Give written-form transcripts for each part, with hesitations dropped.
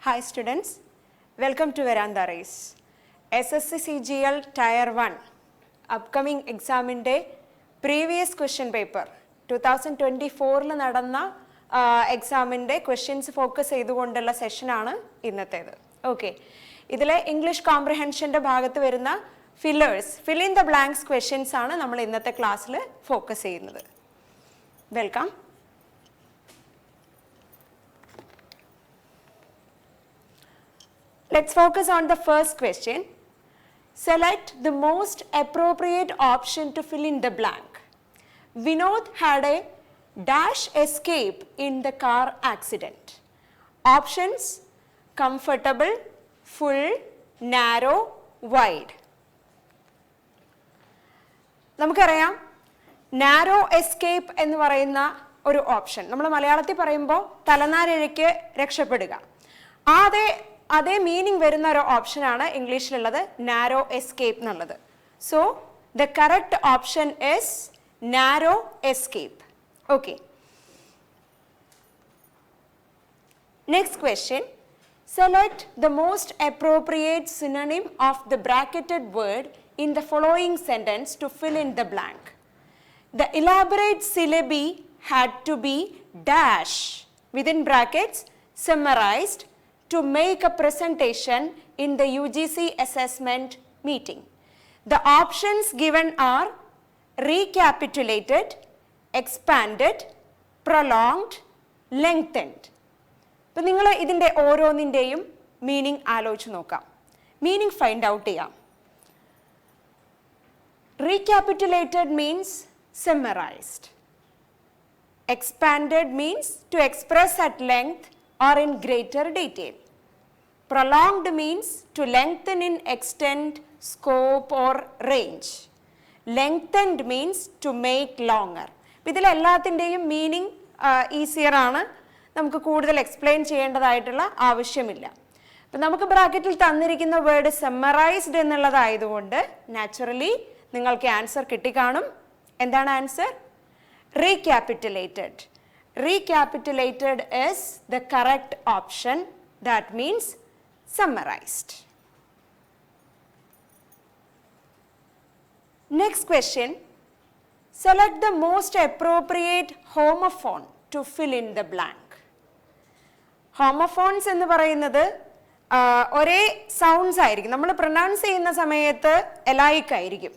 Hi students, welcome to Veranda Race. SSC CGL Tier 1 upcoming exam in day previous question paper 2024 ൽ നടന്ന എക്സാമിൻ്റെ questions focus ചെയ്തുകൊണ്ടുള്ള സെഷനാണ് ഇന്നത്തേത്. Okay, ഇതിലെ English കോംപ്രിഹെൻഷൻ്റെ ഭാഗത്ത് വരുന്ന fill in the blanks questions ആണ് നമ്മൾ ഇന്നത്തെ ക്ലാസ്സിൽ ഫോക്കസ് ചെയ്യുന്നത്. Welcome. Let's focus on the first question. Select the most appropriate option to fill in the blank. Vinod had a dash escape in the car accident. Options: comfortable, full, narrow, wide. നമുക്കറിയാം narrow escape എന്ന് പറയുന്ന ഒരു option നമ്മൾ മലയാളത്തിൽ പറയുമ്പോൾ തലനാരിഴയ്ക്ക് രക്ഷപ്പെടുക, അതേ meaning വരുന്ന ഒരു ഓപ്ഷനാണ് ഇംഗ്ലീഷിലുള്ളത് നാരോ എസ്കേപ്പ് എന്നുള്ളത്. So the correct option is narrow escape. Okay, next question. Select the most appropriate synonym of the bracketed word in the following sentence to fill in the blank. The elaborate syllabi had to be dash within brackets summarized to make a presentation in the UGC assessment meeting. The options given are recapitulated, expanded, prolonged, lengthened. അപ്പോൾ നിങ്ങൾ ഇതിൻ്റെ ഓരോന്നിൻ്റെയും meaning ആലോചിച്ച് നോക്കാം, meaning find out ചെയ്യാം. Recapitulated means summarized. Expanded means to express at length or in greater detail. Prolonged means to lengthen in extent, scope or range. Lengthened means to make longer. ഇതിലെല്ലാത്തിൻ്റെയും meaning easier ആണ്, നമുക്ക് കൂടുതൽ explain ചെയ്യേണ്ടതായിട്ടുള്ള ആവശ്യമില്ല. അപ്പം നമുക്ക് ബ്രാക്കറ്റിൽ തന്നിരിക്കുന്ന വേർഡ് സമ്മറൈസ്ഡ് എന്നുള്ളതായതുകൊണ്ട് നാച്ചുറലി നിങ്ങൾക്ക് ആൻസർ കിട്ടിക്കാണും. എന്താണ് answer? റീക്യാപിറ്റുലേറ്റഡ്. Recapitulated is the correct option. That means summarized. Next question. Select the most appropriate homophone to fill in the blank. Homophones എന്ന് പറയുന്നത് ഒരേ സൗണ്ട്സ് ആയിരിക്കും. നമ്മൾ പ്രൊനൗൺസ് ചെയ്യുന്ന സമയത്ത് എലൈക്ക് ആയിരിക്കും,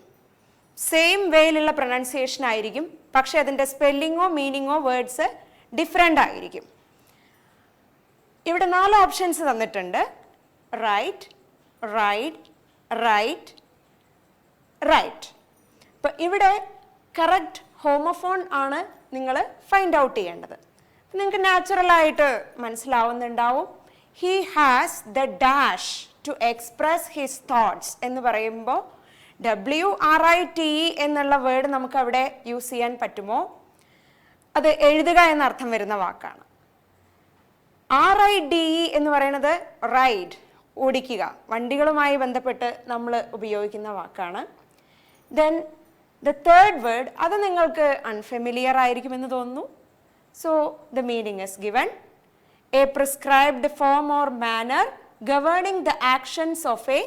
സെയിം വേയിലുള്ള പ്രൊനൗൺസിയേഷൻ ആയിരിക്കും, പക്ഷെ അതിൻ്റെ സ്പെല്ലിങ്ങോ മീനിങ്ങോ വേർഡ്സ് ഡിഫറെൻ്റ് ആയിരിക്കും. ഇവിടെ 4 ഓപ്ഷൻസ് തന്നിട്ടുണ്ട്: റൈറ്റ്, റൈഡ്, റൈറ്റ്, റൈറ്റ്. അപ്പം ഇവിടെ കറക്റ്റ് ഹോമോഫോൺ ആണ് നിങ്ങൾ ഫൈൻഡ് ഔട്ട് ചെയ്യേണ്ടത്. നിങ്ങൾക്ക് നാച്ചുറലായിട്ട് മനസ്സിലാവുന്നുണ്ടാവും. He has the dash to express his thoughts എന്ന് പറയുമ്പോൾ WRITE എന്നുള്ള വേർഡ് നമുക്ക് അവിടെ യൂസ് ചെയ്യാൻ പറ്റുമോ? അത് എഴുതുക എന്നർത്ഥം വരുന്ന വാക്കാണ്. RIDE എന്ന് പറയുന്നത് റൈഡ്, ഓടിക്കുക, വണ്ടികളുമായി ബന്ധപ്പെട്ട് നമ്മൾ ഉപയോഗിക്കുന്ന വാക്കാണ്. ദെൻ ദ തേർഡ് വേർഡ്, അത് നിങ്ങൾക്ക് അൺഫെമിലിയർ ആയിരിക്കുമെന്ന് തോന്നുന്നു. So the meaning is given: a prescribed form or manner governing the actions of a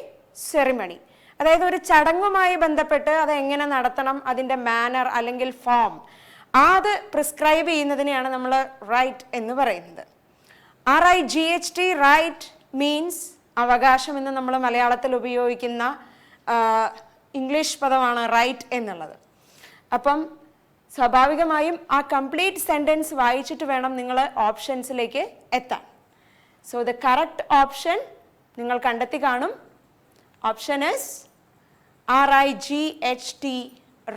ceremony. അതായത് ഒരു ചടങ്ങുമായി ബന്ധപ്പെട്ട് അത് എങ്ങനെ നടത്തണം, അതിൻ്റെ മാനർ അല്ലെങ്കിൽ ഫോം, അത് പ്രിസ്ക്രൈബ് ചെയ്യുന്നതിനെയാണ് നമ്മൾ റൈറ്റ് എന്ന് പറയുന്നത്. RIGHT, റൈറ്റ് മീൻസ് അവകാശം എന്ന് നമ്മൾ മലയാളത്തിൽ ഉപയോഗിക്കുന്ന ഇംഗ്ലീഷ് പദമാണ് റൈറ്റ് എന്നുള്ളത്. അപ്പം സ്വാഭാവികമായും ആ കംപ്ലീറ്റ് സെൻറ്റൻസ് വായിച്ചിട്ട് വേണം നിങ്ങൾ ഓപ്ഷൻസിലേക്ക് എത്താൻ. സോ ദ കറക്റ്റ് ഓപ്ഷൻ നിങ്ങൾ കണ്ടെത്തി കാണും. Option is RIGHT,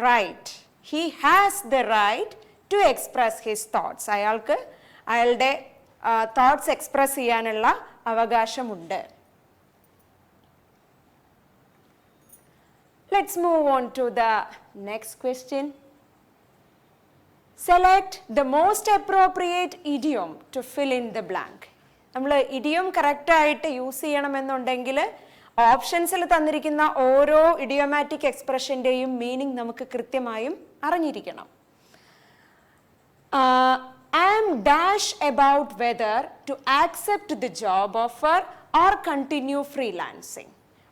right. He has the right to express his thoughts. അയാൾക്ക് അയാളുടെ തോട്ട്സ് എക്സ്പ്രസ് ചെയ്യാനുള്ള അവകാശമുണ്ട്. Let's move on to the next question. Select the most appropriate idiom to fill in the blank. നമ്മൾ idiom കറക്റ്റായിട്ട് use ചെയ്യണമെന്നുണ്ടെങ്കിൽ ഓപ്ഷൻസിൽ തന്നിരിക്കുന്ന ഓരോ idiomatic എക്സ്പ്രഷൻ്റെയും meaning നമുക്ക് കൃത്യമായും അറിഞ്ഞിരിക്കണം. I am dash about whether to accept the job offer or continue freelancing.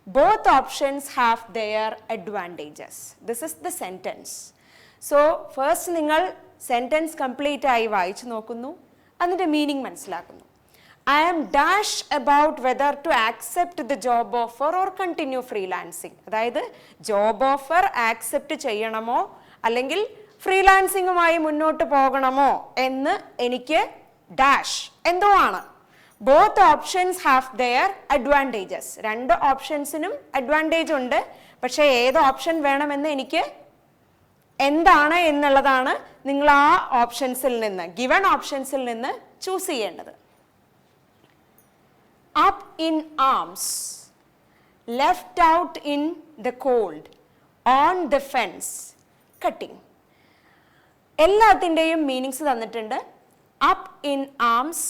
Both options have their advantages. This is the sentence. So first നിങ്ങൾ sentence complete ആയി വായിച്ചു നോക്കുന്നു, അതിൻ്റെ മീനിങ് മനസ്സിലാക്കുന്നു. I am dash about whether to accept the job offer or continue freelancing. അതായത് job offer accept ചെയ്യണമോ അല്ലെങ്കിൽ ഫ്രീലാൻസിങ്ങുമായി മുന്നോട്ട് പോകണമോ എന്ന് എനിക്ക് ഡാഷ് എന്തോ ആണ്. Both options have their advantages. രണ്ട് ഓപ്ഷൻസിനും അഡ്വാൻറ്റേജ് ഉണ്ട്. പക്ഷേ ഏത് ഓപ്ഷൻ വേണമെന്ന് എനിക്ക് എന്താണ് എന്നുള്ളതാണ് നിങ്ങൾ ആ ഓപ്ഷൻസിൽ നിന്ന്, ഗിവൺ ഓപ്ഷൻസിൽ നിന്ന് ചൂസ് ചെയ്യേണ്ടത്. Up in arms, left out in the cold, on the fence, cutting. എല്ലാത്തിൻ്റെയും മീനിങ്സ് തന്നിട്ടുണ്ട്. Up in arms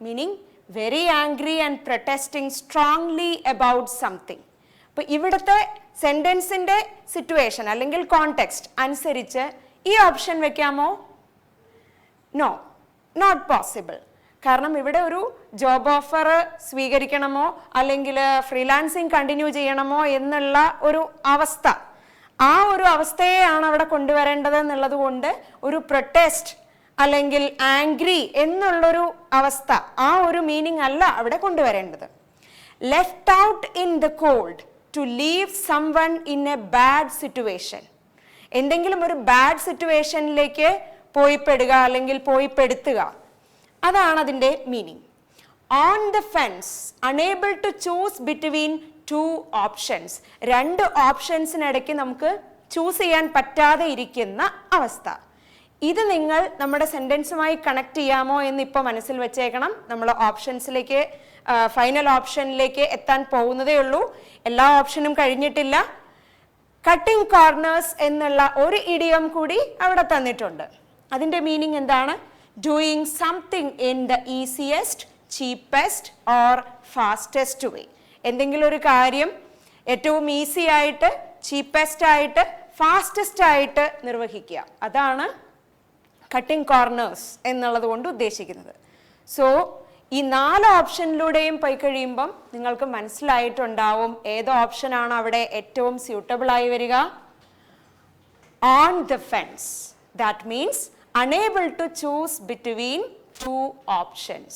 meaning very angry and protesting strongly about something. അപ്പോൾ ഇവിടുത്തെ സെൻറ്റൻസിൻ്റെ സിറ്റുവേഷൻ അല്ലെങ്കിൽ കോണ്ടെക്സ്റ്റ് അനുസരിച്ച് ഈ ഓപ്ഷൻ വെക്കാമോ? No, not possible. കാരണം ഇവിടെ ഒരു ജോബ് ഓഫർ സ്വീകരിക്കണമോ അല്ലെങ്കിൽ ഫ്രീലാൻസിങ് കണ്ടിന്യൂ ചെയ്യണമോ എന്നുള്ള ഒരു അവസ്ഥ, ആ ഒരു അവസ്ഥയെയാണ് അവിടെ കൊണ്ടുവരേണ്ടത് എന്നുള്ളത് കൊണ്ട് ഒരു പ്രൊട്ടസ്റ്റ് അല്ലെങ്കിൽ ആംഗ്രി എന്നുള്ളൊരു അവസ്ഥ, ആ ഒരു മീനിങ് അല്ല അവിടെ കൊണ്ടുവരേണ്ടത്. Left out in the cold, to leave someone in a bad situation. എന്തെങ്കിലും ഒരു ബാഡ് സിറ്റുവേഷനിലേക്ക് പോയി പെടുക അല്ലെങ്കിൽ പോയി പെടുത്തുക, അതാണ് അതിൻ്റെ meaning. On the fence, unable to choose between two options. രണ്ട് ഓപ്ഷൻസിനിടയ്ക്ക് നമുക്ക് ചൂസ് ചെയ്യാൻ പറ്റാതെ ഇരിക്കുന്ന അവസ്ഥ. ഇത് നിങ്ങൾ നമ്മുടെ സെൻറ്റൻസുമായി കണക്ട് ചെയ്യാമോ എന്ന് ഇപ്പോൾ മനസ്സിൽ വെച്ചേക്കണം. നമ്മൾ ഓപ്ഷൻസിലേക്ക്, ഫൈനൽ ഓപ്ഷനിലേക്ക് എത്താൻ പോകുന്നതേ ഉള്ളൂ. എല്ലാ ഓപ്ഷനും കഴിഞ്ഞിട്ടില്ല. കട്ടിംഗ് കോർണേഴ്സ് എന്നുള്ള ഒരു ഇഡിയം കൂടി അവിടെ തന്നിട്ടുണ്ട്. അതിൻ്റെ മീനിങ് എന്താണ്? Doing something in the easiest, cheapest or fastest way. എന്തെങ്കിലും ഒരു കാര്യം ഏറ്റവും ഈസി ആയിട്ട്, ചീപ്പസ്റ്റ് ആയിട്ട്, ഫാസ്റ്റസ്റ്റ് ആയിട്ട് നിർവഹിക്കുക, അതാണ് കട്ടിംഗ് കോർണേഴ്സ് എന്നുള്ളത് കൊണ്ട് ഉദ്ദേശിക്കുന്നത്. സോ ഈ 4 ഓപ്ഷനിലൂടെയും പോയി കഴിയുമ്പം നിങ്ങൾക്ക് മനസ്സിലായിട്ടുണ്ടാവും ഏത് ഓപ്ഷനാണ് അവിടെ ഏറ്റവും സ്യൂട്ടബിൾ ആയി വരിക. On the fence, that means unable to choose between two options.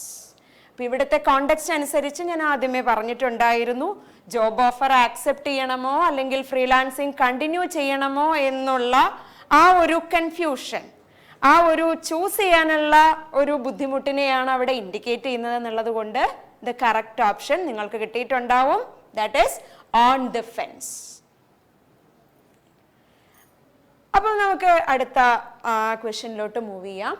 അപ്പോൾ ഇവിടുത്തെ കോണ്ടെക്സ്റ്റ് അനുസരിച്ച് ഞാൻ ആദ്യമേ പറഞ്ഞിട്ടുണ്ടായിരുന്നു, ജോബ് ഓഫർ ആക്സെപ്റ്റ് ചെയ്യണമോ അല്ലെങ്കിൽ ഫ്രീലാൻസിങ് കണ്ടിന്യൂ ചെയ്യണമോ എന്നുള്ള ആ ഒരു കൺഫ്യൂഷൻ, ആ ഒരു ചൂസ് ചെയ്യാനുള്ള ഒരു ബുദ്ധിമുട്ടിനെയാണ് അവിടെ ഇൻഡിക്കേറ്റ് ചെയ്യുന്നത് എന്നുള്ളത് കൊണ്ട് ദ കറക്റ്റ് ഓപ്ഷൻ നിങ്ങൾക്ക് കിട്ടിയിട്ടുണ്ടാവും. That is on the fence. അപ്പോൾ നമുക്ക് അടുത്ത ക്വസ്റ്റ്യനിലോട്ട് മൂവ് ചെയ്യാം.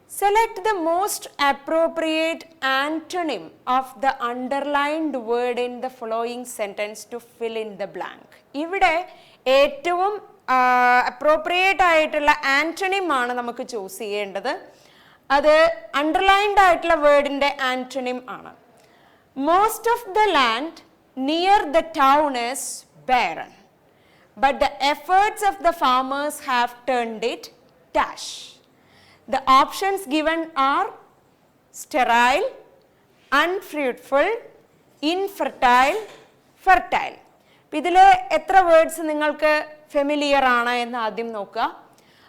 Select the most appropriate antonym of the underlined word in the following sentence to fill in the blank. ഇവിടെ ഏറ്റവും അപ്രോപ്രിയേറ്റ് ആയിട്ടുള്ള ആന്റണിം ആണ് നമുക്ക് ചൂസ് ചെയ്യേണ്ടത്. അത് അണ്ടർലൈൻഡ് ആയിട്ടുള്ള വേർഡിൻ്റെ ആന്റണിം ആണ്. Most of the land near the town is barren, but the efforts of the farmers have turned it dash. The options given are sterile, unfruitful, infertile, fertile. ഇതിൽ എത്ര words നിങ്ങൾക്ക് familiar ആണ് എന്ന് ആദ്യം നോക്കുക.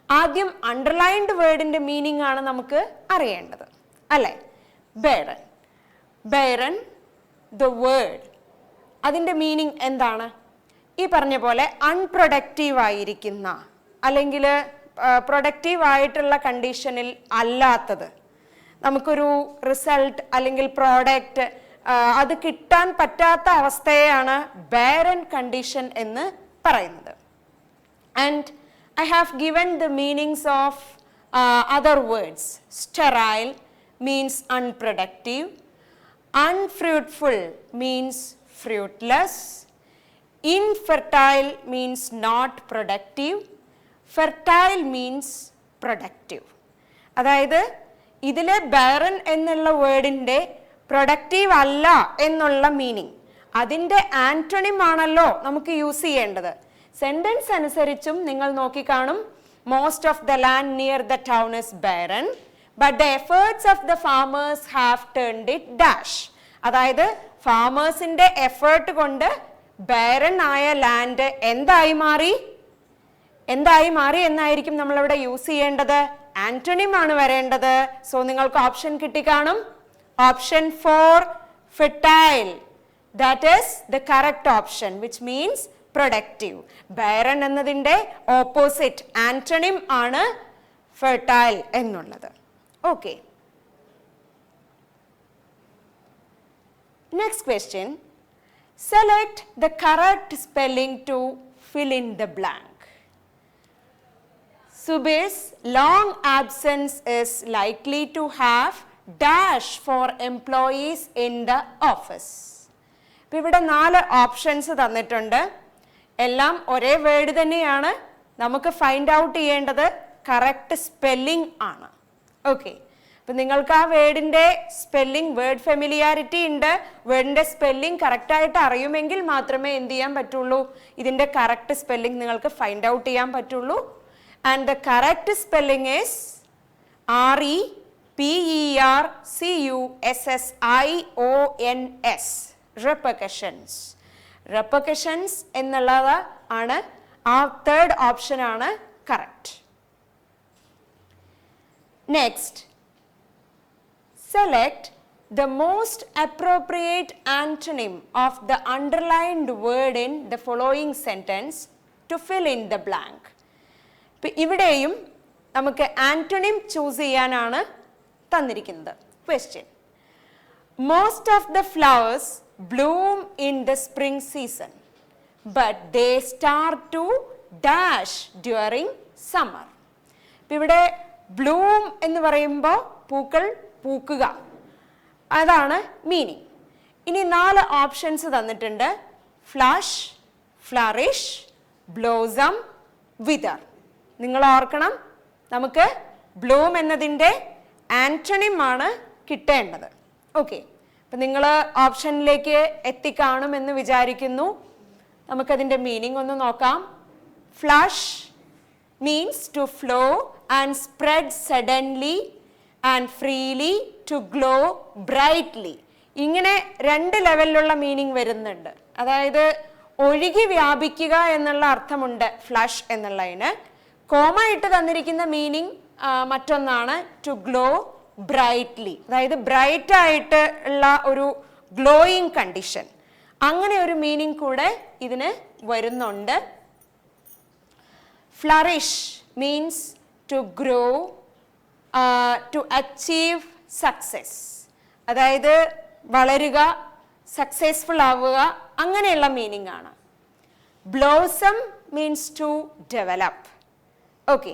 ആദ്യം അണ്ടർലൈൻഡ് വേർഡിൻ്റെ മീനിങ് ആണ് നമുക്ക് അറിയേണ്ടത്, അല്ലേ? barren. barren, the word, അതിൻ്റെ മീനിങ് എന്താണ്? ഈ പറഞ്ഞ പോലെ അൺപ്രൊഡക്റ്റീവ് ആയിരിക്കുന്ന അല്ലെങ്കിൽ പ്രൊഡക്റ്റീവ് ആയിട്ടുള്ള കണ്ടീഷനിൽ അല്ലാത്തത്, നമുക്കൊരു റിസൾട്ട് അല്ലെങ്കിൽ പ്രോഡക്റ്റ് അത് കിട്ടാൻ പറ്റാത്ത അവസ്ഥയെയാണ് ബാരൻ കണ്ടീഷൻ എന്ന് പറയുന്നത്. And I have given the meanings of other words. Sterile means unproductive, unfruitful means fruitless, infertile means not productive, fertile means productive. അതായത് ഇതിലെ barren എന്നുള്ള വേർഡിൻ്റെ പ്രൊഡക്റ്റീവ് അല്ല എന്നുള്ള മീനിങ്, അതിൻ്റെ ആന്റണിം ആണല്ലോ നമുക്ക് യൂസ് ചെയ്യേണ്ടത്. സെൻറ്റൻസ് അനുസരിച്ചും നിങ്ങൾ നോക്കിക്കാണും most of the land near the town is barren, but the efforts of the farmers have turned it dash. അതായത് ഫാമേഴ്സിന്റെ എഫേർട്ട് കൊണ്ട് ബാരൻ ആയ ലാൻഡ് എന്തായി മാറി എന്നായിരിക്കും നമ്മളിവിടെ യൂസ് ചെയ്യേണ്ടത്? ആന്റണിം ആണ് വരേണ്ടത്. സോ നിങ്ങൾക്ക് ഓപ്ഷൻ കിട്ടിക്കാണും. Option 4 fertile, that is the correct option, which means productive. Barren എന്നതിന്റെ ഓപ്പോസിറ്റ് ആന്റണിം ആണ് ഫെർട്ടൈൽ എന്നുള്ളത്. Okay, next question. Select the correct spelling to fill in the blank. Subir's long absence is likely to have dash for employees in the office. ഇപ്പം ഇവിടെ 4 options തന്നിട്ടുണ്ട്. എല്ലാം ഒരേ word തന്നെയാണ്. നമുക്ക് ഫൈൻഡ് ഔട്ട് ചെയ്യേണ്ടത് കറക്റ്റ് സ്പെല്ലിംഗ് ആണ്. Okay, അപ്പം നിങ്ങൾക്ക് ആ വേർഡിൻ്റെ സ്പെല്ലിംഗ്, വേർഡ് ഫെമിലിയാരിറ്റി ഉണ്ട്, വേർഡിൻ്റെ സ്പെല്ലിംഗ് കറക്റ്റായിട്ട് അറിയുമെങ്കിൽ മാത്രമേ എന്ത് ചെയ്യാൻ പറ്റുള്ളൂ, ഇതിൻ്റെ കറക്റ്റ് സ്പെല്ലിംഗ് നിങ്ങൾക്ക് ഫൈൻഡ് ഔട്ട് ചെയ്യാൻ പറ്റുള്ളൂ. And the correct spelling is repercussions. Repercussions. Repercussions എന്നുള്ളത് ആണ് ആ തേർഡ് ഓപ്ഷൻ ആണ് correct. Next, select the most appropriate antonym of the underlined word in the following sentence to fill in the blank. ഇവിടെയും നമുക്ക് antonym choose ചെയ്യാനാണ് തന്നിരിക്കുന്നത്. Question: most of the flowers bloom in the spring season, but they start to dash during summer. ഇവിടെ bloom എന്ന് പറയുമ്പോൾ പൂക്കൾ പൂക്കുക, അതാണ് meaning. ഇനി 4 ഓപ്ഷൻസ് തന്നിട്ടുണ്ട്: ഫ്ലഷ്, ഫ്ലറിഷ്, ബ്ലോസം, വിതർ. നിങ്ങൾ ഓർക്കണം, നമുക്ക് ബ്ലൂം എന്നതിൻ്റെ ആന്റണിം ആണ് കിട്ടേണ്ടത്. ഓക്കെ, അപ്പം നിങ്ങൾ ഓപ്ഷനിലേക്ക് എത്തിക്കാണുമെന്ന് വിചാരിക്കുന്നു. നമുക്കതിൻ്റെ മീനിങ് ഒന്ന് നോക്കാം. Flush means to flow and spread suddenly and freely to glow brightly. ഇങ്ങനെ 2 ലെവലിലുള്ള മീനിങ് വരുന്നുണ്ട്. അതായത് ഒഴുകി വ്യാപിക്കുക എന്നുള്ള അർത്ഥമുണ്ട് ഫ്ലഷ് എന്നുള്ളതിന്. കോമ ഇട്ട് തന്നിരിക്കുന്ന മീനിങ് മറ്റൊന്നാണ്, ടു ഗ്ലോ ബ്രൈറ്റ്ലി, അതായത് ബ്രൈറ്റ് ആയിട്ട് ഉള്ള ഒരു ഗ്ലോയിങ് കണ്ടീഷൻ. അങ്ങനെ ഒരു മീനിങ് കൂടെ ഇതിന് വരുന്നുണ്ട്. Flourish means to grow, to achieve success, അതായത് വളരുക, സക്സസ്ഫുൾ ആവുക, അങ്ങനെയുള്ള മീനിങ് ആണ്. Blossom means to develop. Okay,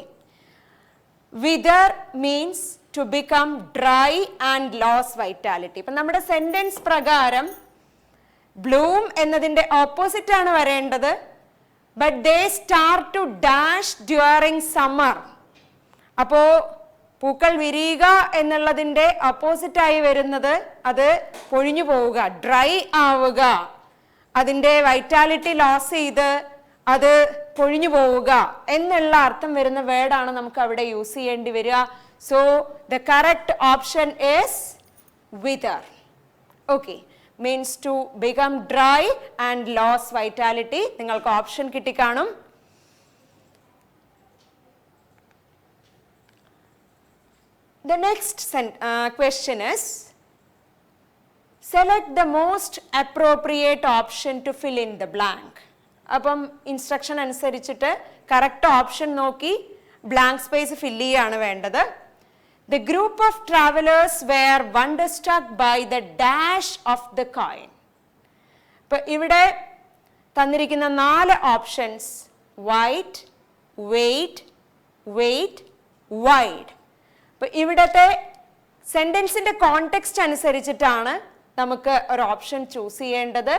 wither means to become dry and lose vitality. ഇപ്പം നമ്മുടെ സെന്റൻസ് പ്രകാരം ബ്ലൂം എന്നതിൻ്റെ ഓപ്പോസിറ്റ് ആണ് വരേണ്ടത്. But they start to dash during summer. അപ്പോൾ പൂക്കൾ വിരിയുക എന്നുള്ളതിൻ്റെ ഓപ്പോസിറ്റായി വരുന്നത് അത് പൊഴിഞ്ഞു പോവുക, ഡ്രൈ ആവുക, അതിൻ്റെ വൈറ്റാലിറ്റി ലോസ് ചെയ്ത് അത് പൊഴിഞ്ഞു പോവുക എന്നുള്ള അർത്ഥം വരുന്ന വേർഡാണ് നമുക്ക് അവിടെ യൂസ് ചെയ്യേണ്ടി വരിക. So the correct option is wither. Okay, means to become dry and lose vitality. നിങ്ങൾക്ക് ഓപ്ഷൻ കിട്ടിക്കാണും. The next question is, select the most appropriate option to fill in the blank. അപ്പം ഇൻസ്ട്രക്ഷൻ അനുസരിച്ചിട്ട് correct option നോക്കി blank space fill ചെയ്യാണ് വേണ്ടത്. The group of travelers were wonderstruck by the dash of the coin. ഇപ്പം ഇവിടെ തന്നിരിക്കുന്ന 4 options white, weight, wait, wide. അപ്പം ഇവിടത്തെ സെൻറ്റൻസിൻ്റെ കോണ്ടെക്സ്റ്റ് അനുസരിച്ചിട്ടാണ് നമുക്ക് ഒരു ഓപ്ഷൻ ചൂസ് ചെയ്യേണ്ടത്.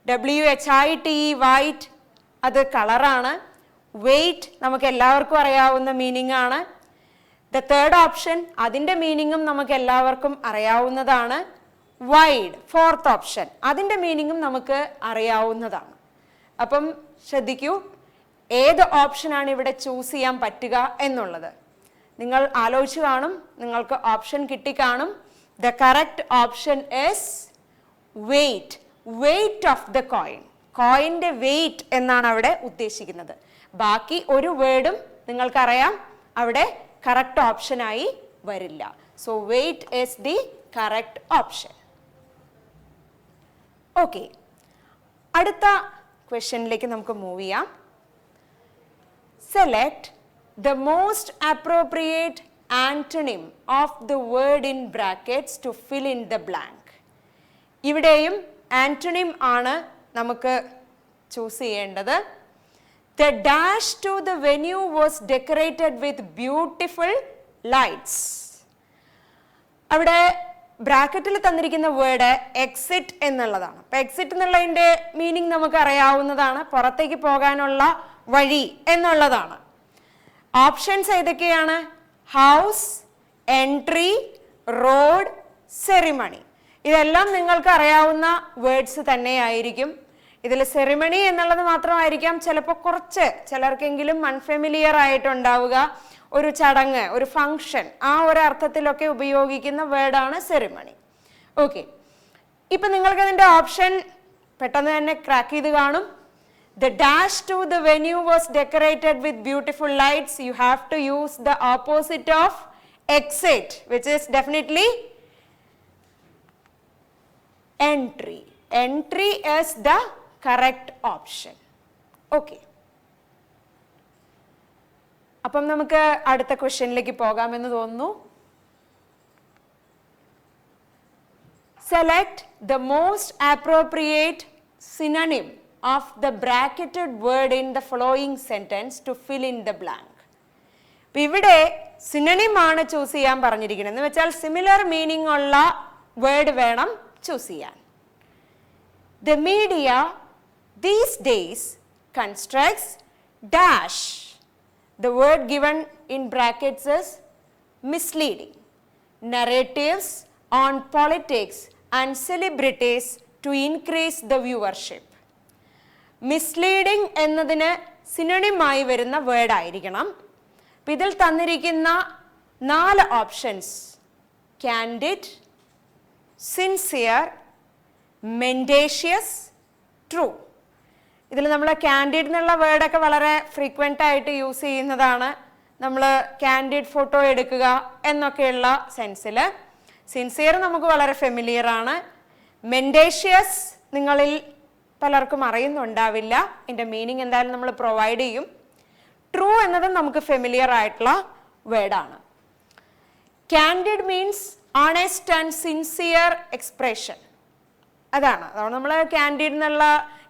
WHITE വൈറ്റ്, അത് കളറാണ്. വെയ്റ്റ് നമുക്ക് എല്ലാവർക്കും അറിയാവുന്ന മീനിങ് ആണ്. ദ തേർഡ് ഓപ്ഷൻ, അതിൻ്റെ മീനിങ്ങും നമുക്ക് എല്ലാവർക്കും അറിയാവുന്നതാണ്. വൈഡ്, ഫോർത്ത് ഓപ്ഷൻ, അതിൻ്റെ മീനിങ്ങും നമുക്ക് അറിയാവുന്നതാണ്. അപ്പം ശ്രദ്ധിക്കൂ, ഏത് ഓപ്ഷനാണ് ഇവിടെ ചൂസ് ചെയ്യാൻ പറ്റുക എന്നുള്ളത്. നിങ്ങൾ ആലോചിച്ച് കാണും, നിങ്ങൾക്ക് ഓപ്ഷൻ കിട്ടിക്കാണും. The correct option is weight. Weight of the coin. കോയിൻ്റെ വെയിറ്റ് എന്നാണ് അവിടെ ഉദ്ദേശിക്കുന്നത്. ബാക്കി ഒരു വേർഡും നിങ്ങൾക്കറിയാം അവിടെ കറക്റ്റ് ഓപ്ഷനായി വരില്ല. So wait is the correct option. Okay, അടുത്ത ക്വസ്റ്റ്യനിലേക്ക് നമുക്ക് മൂവ് ചെയ്യാം. Select the most appropriate antonym of the word in brackets to fill in the blank. ഇവിടെയും ആന്റണിം ആണ് നമുക്ക് ചൂസ് ചെയ്യേണ്ടത്. The dash to the venue was decorated with beautiful lights. അവിടെ ബ്രാക്കറ്റിൽ തന്നിരിക്കുന്ന വേർഡ് എക്സിറ്റ് എന്നുള്ളതാണ്. അപ്പോൾ എക്സിറ്റ് എന്നുള്ളതിൻ്റെ മീനിങ് നമുക്ക് അറിയാവുന്നതാണ്, പുറത്തേക്ക് പോകാനുള്ള വഴി എന്നുള്ളതാണ്. ഓപ്ഷൻസ് ഏതൊക്കെയാണ്? House, entry, road, ceremony. ഇതെല്ലാം നിങ്ങൾക്ക് അറിയാവുന്ന വേർഡ്സ് തന്നെയായിരിക്കും. ഇതിൽ സെറിമണി എന്നുള്ളത് മാത്രമായിരിക്കാം ചിലപ്പോൾ കുറച്ച് ചിലർക്കെങ്കിലും അൺഫെമിലിയർ ആയിട്ടുണ്ടാവുക. ഒരു ചടങ്ങ്, ഒരു ഫങ്ഷൻ, ആ ഒരു അർത്ഥത്തിലൊക്കെ ഉപയോഗിക്കുന്ന വേർഡാണ് സെറിമണി. ഓക്കെ, ഇപ്പം നിങ്ങൾക്കതിൻ്റെ ഓപ്ഷൻ പെട്ടെന്ന് തന്നെ ക്രാക്ക് ചെയ്ത് കാണും. The dash to the venue was decorated with beautiful lights. You have to use the opposite of exit, which is definitely entry. Entry is the correct option. Okay. അപ്പം നമുക്ക് അടുത്ത ക്വസ്റ്റ്യനിലേക്ക് പോകാമെന്ന് തോന്നുന്നു. Select the most appropriate synonym of the bracketed word in the following sentence to fill in the blank. അപ്പോൾ ഇവിടെ synonym ആണ് choose ചെയ്യാൻ പറഞ്ഞിരിക്കുന്നത്. എന്ന് വെച്ചാൽ സിമിലർ മീനിങ് ഉള്ള വേർഡ് വേണം ചൂസ് ചെയ്യാൻ. The media these days constructs dash. The word given in brackets is misleading. Narratives on politics and celebrities to increase the viewership. Misleading എന്നതിന് സിനണിമായി വരുന്ന വേർഡ് ആയിരിക്കണം. ഇതിൽ തന്നിരിക്കുന്ന 4 ഓപ്ഷൻസ് കാൻഡിഡ്, സിൻസിയർ, മെൻഡേഷ്യസ്, ട്രൂ. ഇതിൽ നമ്മൾ കാൻഡിഡ് എന്നുള്ള വേർഡൊക്കെ വളരെ ഫ്രീക്വൻ്റ് ആയിട്ട് യൂസ് ചെയ്യുന്നതാണ്. നമ്മൾ കാൻഡിഡ് ഫോട്ടോ എടുക്കുക എന്നൊക്കെയുള്ള സെൻസിൽ. സിൻസിയർ നമുക്ക് വളരെ ഫെമിലിയർ ആണ്. മെൻഡേഷ്യസ് നിങ്ങളിൽ പലർക്കും അറിയുന്നുണ്ടാവില്ല, ഇതിൻ്റെ മീനിങ് എന്തായാലും നമ്മൾ പ്രൊവൈഡ് ചെയ്യും. ട്രൂ എന്നതും നമുക്ക് ഫെമിലിയർ ആയിട്ടുള്ള വേർഡാണ്. Candid means honest and sincere expression. അതാണ് നമ്മൾ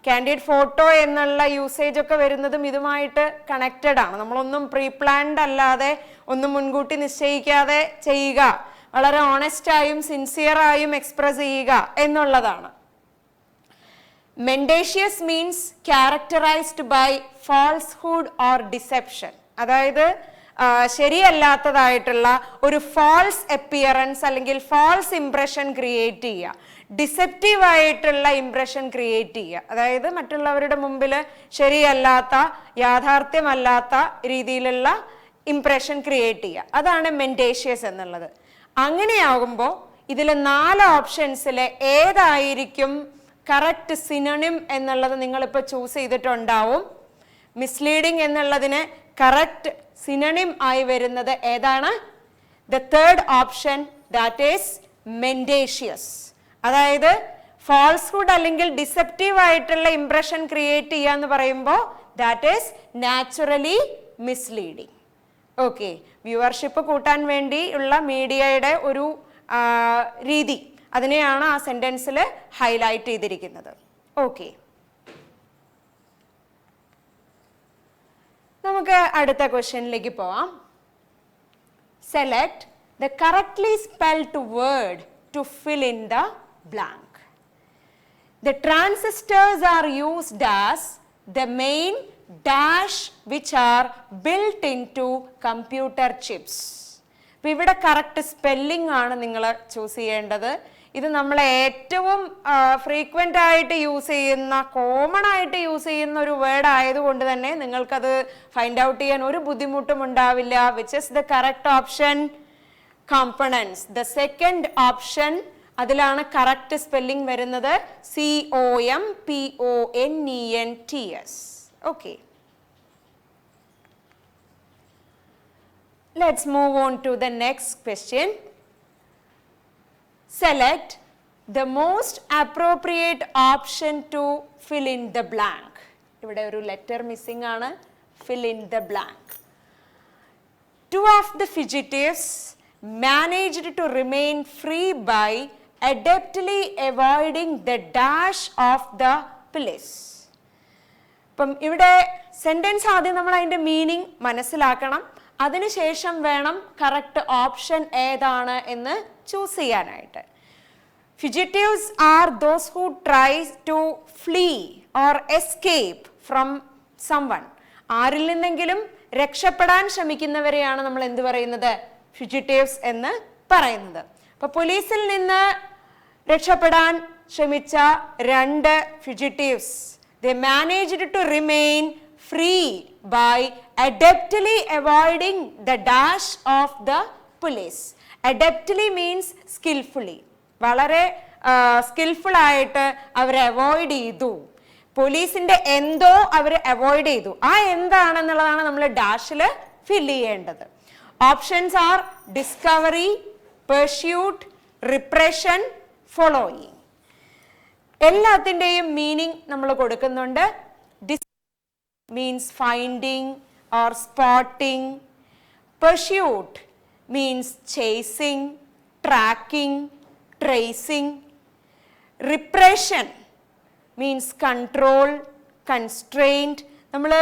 കാൻഡിഡ് ഫോട്ടോ എന്നുള്ള യൂസേജ് ഒക്കെ വരുന്നതും ഇതുമായിട്ട് കണക്റ്റഡ് ആണ്. നമ്മളൊന്നും പ്രീ പ്ലാൻഡ് അല്ലാതെ ഒന്നും മുൻകൂട്ടി നിശ്ചയിക്കാതെ ചെയ്യുക, വളരെ ഓണസ്റ്റായും സിൻസിയറായും എക്സ്പ്രസ് ചെയ്യുക എന്നുള്ളതാണ്. Mendacious means characterised by falsehood or deception. അതായത് ശരിയല്ലാത്തതായിട്ടുള്ള ഒരു ഫാൾസ് അപ്പിയറൻസ് അല്ലെങ്കിൽ ഫാൾസ് ഇംപ്രഷൻ ക്രിയേറ്റ് ചെയ്യുക, ഡിസെപ്റ്റീവ് ആയിട്ടുള്ള ഇംപ്രഷൻ ക്രിയേറ്റ് ചെയ്യുക. അതായത് മറ്റുള്ളവരുടെ മുമ്പിൽ ശരിയല്ലാത്ത, യാഥാർത്ഥ്യമല്ലാത്ത രീതിയിലുള്ള ഇംപ്രഷൻ ക്രിയേറ്റ് ചെയ്യുക. അതാണ് മെൻഡേഷ്യസ് എന്നുള്ളത്. അങ്ങനെയാകുമ്പോൾ ഇതിൽ 4 ഓപ്ഷൻസിൽ ഏതായിരിക്കും കറക്റ്റ് സിനണിം എന്നുള്ളത് നിങ്ങളിപ്പോൾ ചൂസ് ചെയ്തിട്ടുണ്ടാവും. മിസ്ലീഡിംഗ് എന്നുള്ളതിന് കറക്റ്റ് സിനണിം ആയി വരുന്നത് ഏതാണ്? The third option, that is mendacious. അതായത് ഫാൾസ്ഹുഡ് അല്ലെങ്കിൽ ഡിസെപ്റ്റീവ് ആയിട്ടുള്ള ഇംപ്രഷൻ ക്രിയേറ്റ് ചെയ്യുക എന്ന് പറയുമ്പോൾ that is naturally misleading. Okay, viewership കൂട്ടാൻ വേണ്ടിയുള്ള മീഡിയയുടെ ഒരു രീതി, അതിനെയാണ് ആ സെന്റൻസിൽ ഹൈലൈറ്റ് ചെയ്തിരിക്കുന്നത്. ഓക്കെ, നമുക്ക് അടുത്ത ക്വസ്റ്റ്യനിലേക്ക് പോവാം. Select the correctly spelled word to fill in the blank. The transistors are used as the main dash which are built into computer chips. അപ്പോൾ ഇവിടെ കറക്റ്റ് സ്പെല്ലിംഗ് ആണ് നിങ്ങൾ ചൂസ് ചെയ്യേണ്ടത്. ഇത് നമ്മൾ ഏറ്റവും ഫ്രീക്വൻ്റ് ആയിട്ട് യൂസ് ചെയ്യുന്ന, കോമൺ ആയിട്ട് യൂസ് ചെയ്യുന്ന ഒരു വേർഡ് ആയതുകൊണ്ട് തന്നെ നിങ്ങൾക്കത് ഫൈൻഡ് ഔട്ട് ചെയ്യാൻ ഒരു ബുദ്ധിമുട്ടും ഉണ്ടാവില്ല. Which is the correct option? Components. The second option, അതിലാണ് കറക്റ്റ് സ്പെല്ലിംഗ് വരുന്നത്. COMPONENTS. Okay, let's move on to the next question. Select the most appropriate option to fill in the blank. ഇവിടെ ഒരു letter missing ആണ്. Fill in the blank. Two of the fugitives managed to remain free by adeptly avoiding the dash of the police. അപ്പം ഇവിടെ sentence ആദ്യം നമ്മൾ അതിൻ്റെ meaning മനസ്സിലാക്കണം. അതിനുശേഷം വേണം കറക്റ്റ് ഓപ്ഷൻ ഏതാണ് എന്ന് ചൂസ് ചെയ്യാനായിട്ട്. Fugitives are those who tries to flee or escape from someone. ആരിൽ നിന്നെങ്കിലും രക്ഷപ്പെടാൻ ശ്രമിക്കുന്നവരെയാണ് നമ്മൾ എന്ത് പറയുന്നത്? ഫിജിറ്റീവ്സ് എന്ന് പറയുന്നത്. അപ്പൊ പോലീസിൽ നിന്ന് രക്ഷപ്പെടാൻ ശ്രമിച്ച രണ്ട് fugitives, they managed to remain free by adeptly avoiding the dash of the police. Adeptly means skillfully. വളരെ സ്കിൽഫുൾ ആയിട്ട് അവർ അവോയ്ഡ് ചെയ്തു. പോലീസിന്റെ എന്തോ അവർ അവോയ്ഡ് ചെയ്തു. ആ എന്താണെന്നുള്ളതാണ് നമ്മൾ ഡാഷിൽ ഫിൽ ചെയ്യേണ്ടത്. Options are discovery, pursuit, repression, following. എല്ലാത്തിൻ്റെയും മീനിങ് നമ്മൾ കൊടുക്കുന്നുണ്ട്. means finding or spotting. Pursuit means chasing, tracking, tracing. Repression means control, constraint. നമ്മൾ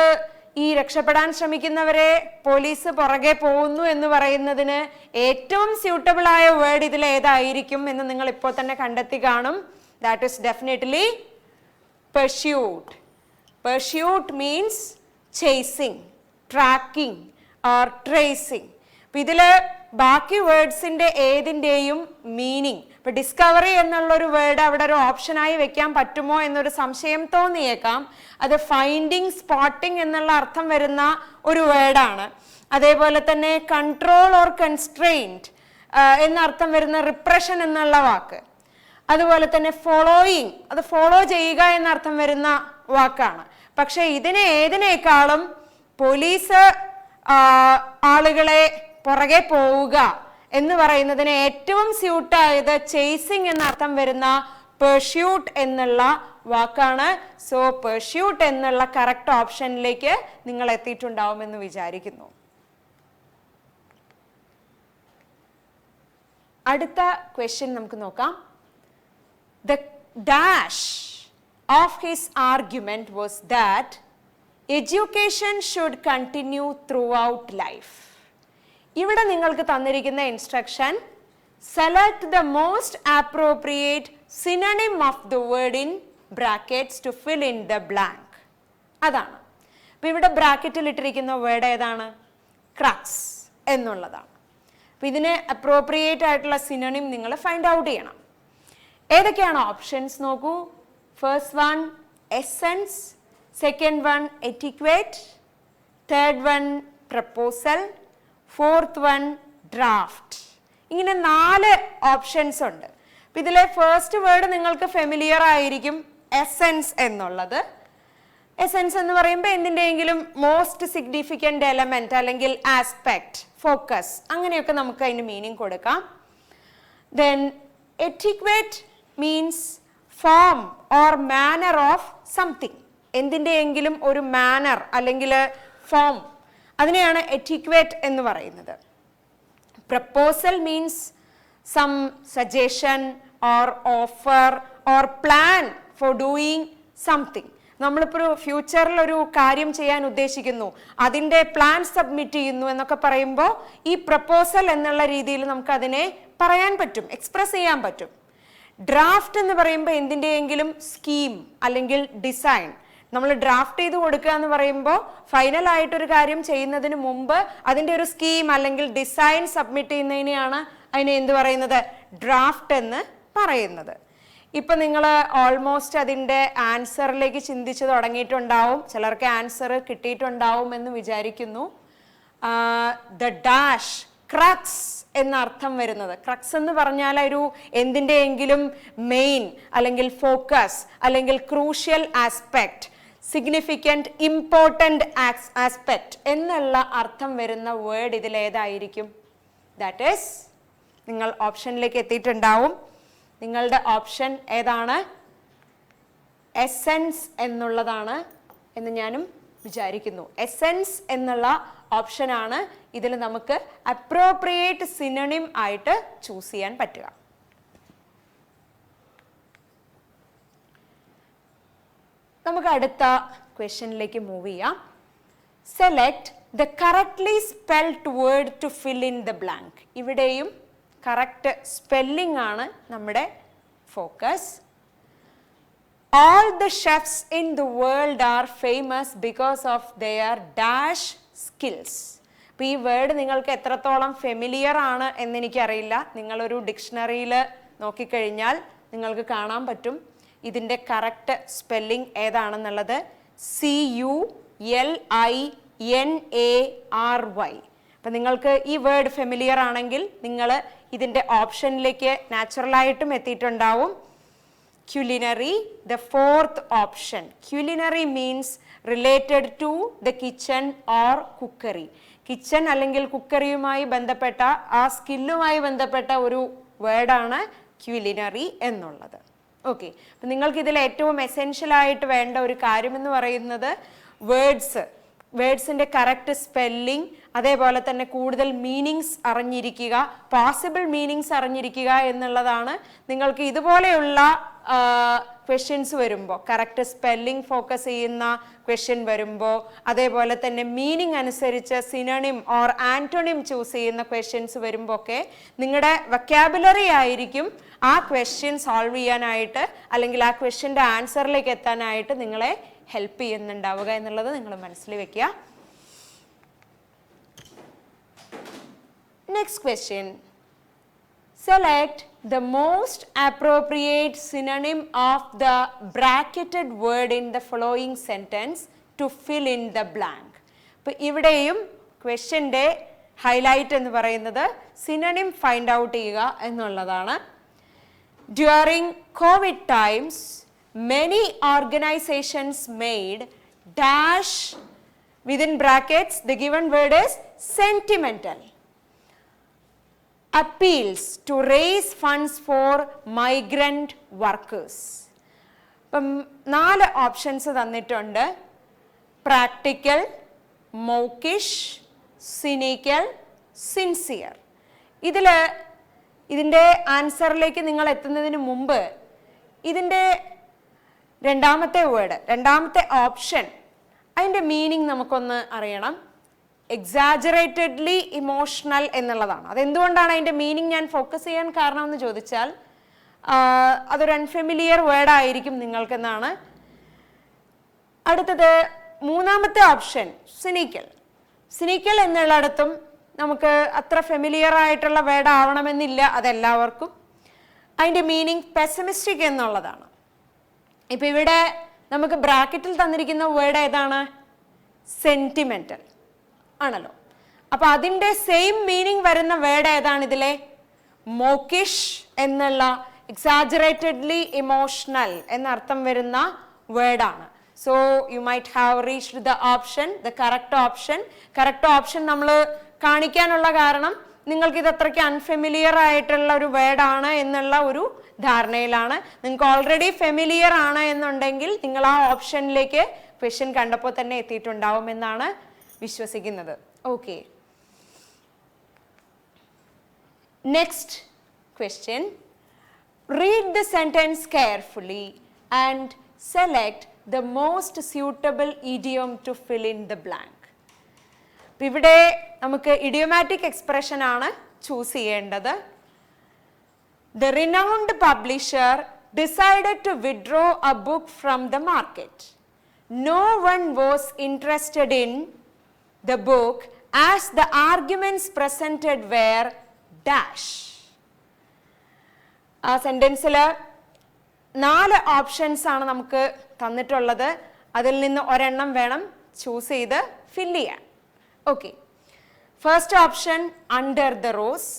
ഈ രക്ഷപ്പെടാൻ ശ്രമിക്കുന്നവരെ പോലീസ് പുറകെ പോകുന്നു എന്ന് പറയുന്നതിന് ഏറ്റവും സ്യൂട്ടബിൾ ആയ വേർഡ് ഇതിൽ ഏതായിരിക്കും എന്ന് നിങ്ങൾ ഇപ്പോൾ തന്നെ കണ്ടെത്തി കാണും. That is definitely pursuit. Pursuit means chasing, tracking or tracing. അപ്പം ഇതിൽ ബാക്കി വേർഡ്സിൻ്റെ ഏതിൻ്റെയും മീനിങ്, ഇപ്പം ഡിസ്കവറി എന്നുള്ളൊരു വേർഡ് അവിടെ ഒരു ഓപ്ഷനായി വെക്കാൻ പറ്റുമോ എന്നൊരു സംശയം തോന്നിയേക്കാം. അത് ഫൈൻഡിങ്, സ്പോട്ടിങ് എന്നുള്ള അർത്ഥം വരുന്ന ഒരു വേർഡാണ്. അതേപോലെ തന്നെ കൺട്രോൾ ഓർ കൺസ്ട്രെയിൻറ്റ് എന്നർത്ഥം വരുന്ന റിപ്രഷൻ എന്നുള്ള വാക്ക്. അതുപോലെ തന്നെ ഫോളോയിങ്, അത് ഫോളോ ചെയ്യുക എന്നർത്ഥം വരുന്ന വാക്കാണ്. പക്ഷെ ഏതിനേക്കാളും പോലീസ് ആളുകളെ പുറകെ പോവുക എന്ന് പറയുന്നതിന് ഏറ്റവും സ്യൂട്ടായത് ചേസിങ് എന്നർത്ഥം വരുന്ന പെർസ്യൂട്ട് എന്നുള്ള വാക്കാണ്. സോ പെർസ്യൂട്ട് എന്നുള്ള കറക്റ്റ് ഓപ്ഷനിലേക്ക് നിങ്ങൾ എത്തിയിട്ടുണ്ടാവുമെന്ന് വിചാരിക്കുന്നു. അടുത്ത ക്വസ്റ്റ്യൻ നമുക്ക് നോക്കാം. The dash of his argument was that education should continue throughout life. ഇവിടെ നിങ്ങൾക്ക് തന്നിരിക്കുന്ന instruction, select the most appropriate synonym of the word in brackets to fill in the blank. അതാണ്. അപ്പം ഇവിടെ ബ്രാക്കറ്റിൽ ഇട്ടിരിക്കുന്ന വേർഡ് ഏതാണ്? ക്രക്സ് എന്നുള്ളതാണ്. അപ്പം ഇതിന് അപ്രോപ്രിയേറ്റ് ആയിട്ടുള്ള സിനണിം നിങ്ങൾ ഫൈൻഡ് ഔട്ട് ചെയ്യണം. ഏതൊക്കെയാണ് ഓപ്ഷൻസ് നോക്കൂ. First one essence, second one etiquette, third one proposal, fourth one draft. ഇങ്ങനെ 4 ഓപ്ഷൻസ് ഉണ്ട്. അപ്പം ഇതിലെ ഫസ്റ്റ് വേർഡ് നിങ്ങൾക്ക് ഫെമിലിയർ ആയിരിക്കും, എസെൻസ് എന്നുള്ളത്. എസെൻസ് എന്ന് പറയുമ്പോൾ എന്തിൻ്റെയെങ്കിലും മോസ്റ്റ് സിഗ്നിഫിക്കൻ്റ് എലമെന്റ് അല്ലെങ്കിൽ ആസ്പെക്ട്, ഫോക്കസ്, അങ്ങനെയൊക്കെ നമുക്ക് അതിന് മീനിങ് കൊടുക്കാം. Then etiquette means form or manner of something. എന്തിൻ്റെയെങ്കിലും ഒരു മാനർ അല്ലെങ്കിൽ ഫോം, അതിനെയാണ് എറ്റിക്വേറ്റ് എന്ന് പറയുന്നത്. Proposal means some suggestion or offer or plan four doing something. നമ്മളിപ്പോൾ ഫ്യൂച്ചറിൽ ഒരു കാര്യം ചെയ്യാൻ ഉദ്ദേശിക്കുന്നു, അതിൻ്റെ പ്ലാൻ സബ്മിറ്റ് ചെയ്യുന്നു എന്നൊക്കെ പറയുമ്പോൾ ഈ പ്രപ്പോസൽ എന്നുള്ള രീതിയിൽ നമുക്കതിനെ പറയാൻ പറ്റും, എക്സ്പ്രസ് ചെയ്യാൻ പറ്റും. ഡ്രാഫ്റ്റ് എന്ന് പറയുമ്പോൾ എന്തിൻ്റെയെങ്കിലും സ്കീം അല്ലെങ്കിൽ ഡിസൈൻ. നമ്മൾ ഡ്രാഫ്റ്റ് ചെയ്ത് കൊടുക്കുക എന്ന് പറയുമ്പോൾ ഫൈനൽ ആയിട്ടൊരു കാര്യം ചെയ്യുന്നതിന് മുമ്പ് അതിൻ്റെ ഒരു സ്കീം അല്ലെങ്കിൽ ഡിസൈൻ സബ്മിറ്റ് ചെയ്യുന്നതിനെയാണ് അതിനെ എന്ത് പറയുന്നത്? ഡ്രാഫ്റ്റ് എന്ന് പറയുന്നത്. ഇപ്പം നിങ്ങൾ ഓൾമോസ്റ്റ് അതിൻ്റെ ആൻസറിലേക്ക് ചിന്തിച്ച് തുടങ്ങിയിട്ടുണ്ടാവും. ചിലർക്ക് ആൻസർ കിട്ടിയിട്ടുണ്ടാവും എന്ന് വിചാരിക്കുന്നു. ദ ഡാഷ്, ക്രക്സ് എന്നർത്ഥം വരുന്നത്. ക്രക്സ് എന്ന് പറഞ്ഞാൽ ഒരു എന്തിൻ്റെയെങ്കിലും മെയിൻ അല്ലെങ്കിൽ ഫോക്കസ് അല്ലെങ്കിൽ crucial aspect, significant important aspect എന്നുള്ള അർത്ഥം വരുന്ന വേർഡ് ഇതിലേതായിരിക്കും? ദാറ്റ് ഈസ്, നിങ്ങൾ ഓപ്ഷനിലേക്ക് എത്തിയിട്ടുണ്ടാവും. നിങ്ങളുടെ ഓപ്ഷൻ ഏതാണ്? എസെൻസ് എന്നുള്ളതാണ് എന്ന് ഞാനും വിചാരിക്കുന്നു. എസെൻസ് എന്നുള്ള ഓപ്ഷനാണ് ഇതിൽ നമുക്ക് അപ്രോപ്രിയേറ്റ് സിനോണിം ആയിട്ട് ചൂസ് ചെയ്യാൻ പറ്റുക. നമുക്ക് അടുത്ത ക്വസ്റ്റ്യനിലേക്ക് മൂവ് ചെയ്യാം. Select the correctly spelled word to fill in the blank. ഇവിടെയും കറക്റ്റ് സ്പെല്ലിംഗ് ആണ് നമ്മുടെ focus. All the chefs in the world are famous because of their dash skills. അപ്പോൾ ഈ വേർഡ് നിങ്ങൾക്ക് എത്രത്തോളം ഫെമിലിയർ ആണ് എന്നെനിക്കറിയില്ല. നിങ്ങളൊരു ഡിക്ഷണറിയിൽ നോക്കിക്കഴിഞ്ഞാൽ നിങ്ങൾക്ക് കാണാൻ പറ്റും ഇതിൻ്റെ കറക്റ്റ് സ്പെല്ലിംഗ് ഏതാണെന്നുള്ളത്. CULINARY. അപ്പം നിങ്ങൾക്ക് ഈ വേർഡ് ഫെമിലിയർ ആണെങ്കിൽ നിങ്ങൾ ഇതിൻ്റെ ഓപ്ഷനിലേക്ക് നാച്ചുറലായിട്ടും എത്തിയിട്ടുണ്ടാവും. Culinary, the fourth option. Culinary means related to the kitchen or cookery. Kitchen അല്ലെങ്കിൽ കുക്കറിയുമായി ബന്ധപ്പെട്ട ആ സ്കില്ലുമായി ബന്ധപ്പെട്ട ഒരു വേർഡാണ് ക്യുലിനറി എന്നുള്ളത്. ഓക്കെ, അപ്പം നിങ്ങൾക്ക് ഇതിൽ ഏറ്റവും എസെൻഷ്യലായിട്ട് വേണ്ട ഒരു കാര്യമെന്ന് പറയുന്നത് വേർഡ്സിൻ്റെ കറക്റ്റ് സ്പെല്ലിംഗ്, അതേപോലെ തന്നെ കൂടുതൽ മീനിങ്സ് അറിഞ്ഞിരിക്കുക, പോസിബിൾ മീനിങ്സ് അറിഞ്ഞിരിക്കുക എന്നുള്ളതാണ്. നിങ്ങൾക്ക് ഇതുപോലെയുള്ള ക്വസ്റ്റ്യൻസ് വരുമ്പോൾ, കറക്റ്റ് സ്പെല്ലിംഗ് ഫോക്കസ് ചെയ്യുന്ന ക്വസ്റ്റ്യൻ വരുമ്പോൾ, അതേപോലെ തന്നെ മീനിങ് അനുസരിച്ച് സിനോണിം ഓർ ആന്റോണിം ചൂസ് ചെയ്യുന്ന ക്വസ്റ്റ്യൻസ് വരുമ്പോൾ ഒക്കെ നിങ്ങളുടെ വൊക്കാബുലറി ആയിരിക്കും ആ ക്വസ്റ്റ്യൻ സോൾവ് ചെയ്യാനായിട്ട് അല്ലെങ്കിൽ ആ ക്വസ്റ്റ്യൻ്റെ ആൻസറിലേക്ക് എത്താനായിട്ട് നിങ്ങളെ ഹെൽപ്പ് ചെയ്യുന്നുണ്ടാവുക എന്നുള്ളത് നിങ്ങൾ മനസ്സിൽ വെക്കുക. Next question. Select the most appropriate synonym of the bracketed word in the following sentence to fill in the blank. അപ്പോൾ ഇവിടെയും ക്വസ്റ്റ്യൻ്റെ ഹൈലൈറ്റ് എന്ന് പറയുന്നത് സിനോണിം ഫൈൻഡ് ഔട്ട് ചെയ്യുക എന്നുള്ളതാണ്. During COVID times, many organizations made dash within brackets, the given word is sentimental, appeals to raise funds for migrant workers. അപ്പം 4 options തന്നിട്ടുണ്ട്. Practical, mawkish, cynical, sincere. ഇതിൻ്റെ ആൻസറിലേക്ക് നിങ്ങൾ എത്തുന്നതിന് മുമ്പ് ഇതിൻ്റെ രണ്ടാമത്തെ ഓപ്ഷൻ അതിൻ്റെ മീനിങ് നമുക്കൊന്ന് അറിയണം. എക്സാജറേറ്റഡ്ലി ഇമോഷണൽ എന്നുള്ളതാണ്. അതെന്തുകൊണ്ടാണ് അതിൻ്റെ മീനിങ് ഞാൻ ഫോക്കസ് ചെയ്യാൻ കാരണം എന്ന് ചോദിച്ചാൽ അതൊരു അൺഫെമിലിയർ വേർഡായിരിക്കും നിങ്ങൾക്കെന്നാണ്. അടുത്തത് മൂന്നാമത്തെ ഓപ്ഷൻ സിനിക്കൽ എന്നുള്ളിടത്തും നമുക്ക് അത്ര ഫെമിലിയർ ആയിട്ടുള്ള വേർഡ് ആവണമെന്നില്ല അതെല്ലാവർക്കും. അതിൻ്റെ മീനിങ് പെസിമിസ്റ്റിക് എന്നുള്ളതാണ്. ഇപ്പം ഇവിടെ നമുക്ക് ബ്രാക്കറ്റിൽ തന്നിരിക്കുന്ന വേർഡ് ഏതാണ്? സെന്റിമെന്റൽ ആണല്ലോ. അപ്പൊ അതിൻ്റെ സെയിം മീനിങ് വരുന്ന വേർഡ് ഏതാണ് ഇതിലെ? മോക്കിഷ് എന്നുള്ള എക്സാജറേറ്റഡ്ലി ഇമോഷണൽ എന്നർത്ഥം വരുന്ന വേർഡാണ്. So you might have reached the option, the correct option നമ്മൾ കാണിക്കാനുള്ള കാരണം നിങ്ങൾക്ക് ഇത് അത്രയ്ക്ക് അൺഫെമിലിയർ ആയിട്ടുള്ള ഒരു വേർഡാണ് എന്നുള്ള ഒരു ധാരണയിലാണ്. നിങ്ങൾക്ക് ഓൾറെഡി ഫെമിലിയർ ആണ് എന്നുണ്ടെങ്കിൽ നിങ്ങൾ ആ ഓപ്ഷനിലേക്ക് ക്വസ്റ്റ്യൻ കണ്ടപ്പോൾ തന്നെ എത്തിയിട്ടുണ്ടാവും എന്നാണ് വിശ്വസിക്കുന്നത്. Okay, next question. Read the sentence carefully and select the most suitable idiom to fill in the blank. ഇവിടെ നമുക്ക് ഇഡിയോമാറ്റിക് എക്സ്പ്രഷൻ ആണ് ചൂസ് ചെയ്യേണ്ടത്. The renowned publisher decided to withdraw a book from the market. No one was interested in the book as the arguments presented were dash. ആ സെന്റൻസിൽ 4 options ആണ് നമുക്ക് തന്നിട്ടുള്ളത്. അതിൽ നിന്ന് ഒരെണ്ണം വേണം ചൂസ് ചെയ്ത് ഫില്ല് ചെയ്യാൻ. Okay, first option under the rose,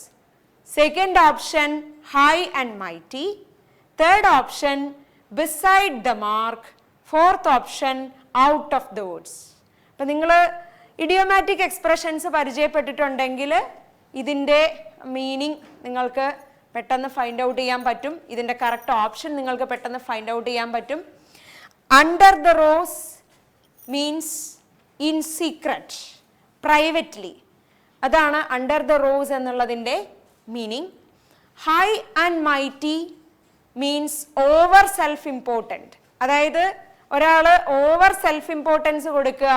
second option high and mighty, third option beside the mark, fourth option out of the Woods. അപ്പം നിങ്ങൾ ഇഡിയോമാറ്റിക് എക്സ്പ്രഷൻസ് പരിചയപ്പെട്ടിട്ടുണ്ടെങ്കിൽ ഇതിൻ്റെ മീനിങ് നിങ്ങൾക്ക് പെട്ടെന്ന് ഫൈൻഡ് ഔട്ട് ചെയ്യാൻ പറ്റും. ഇതിൻ്റെ കറക്റ്റ് ഓപ്ഷൻ നിങ്ങൾക്ക് പെട്ടെന്ന് ഫൈൻഡ് ഔട്ട് ചെയ്യാൻ പറ്റും. Under the rose means in secret, privately. അതാണ് അണ്ടർ ദ റോസ് എന്നുള്ളതിൻ്റെ meaning. High and mighty means over self important. അതായത് ഒരാൾ ഓവർ സെൽഫ് ഇമ്പോർട്ടൻസ് കൊടുക്കുക,